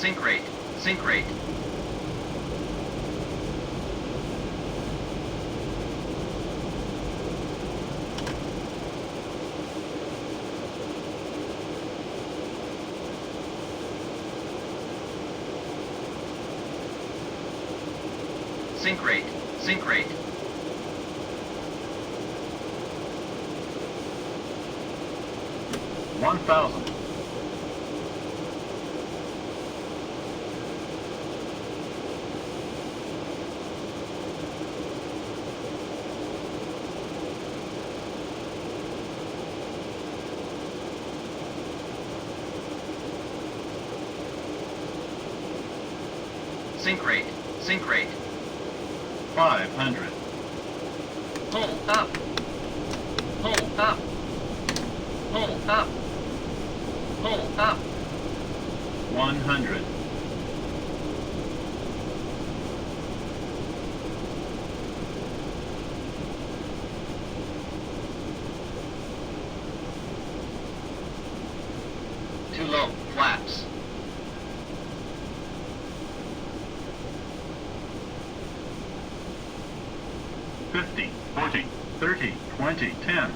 Sink rate. Sink rate. Sink rate. Sink rate. $1,000. Sink rate. Sink rate. 500. Pull up. Pull up. Pull up. Pull up. 100. Too low. Flaps. 50, 40, 30, 20, 10.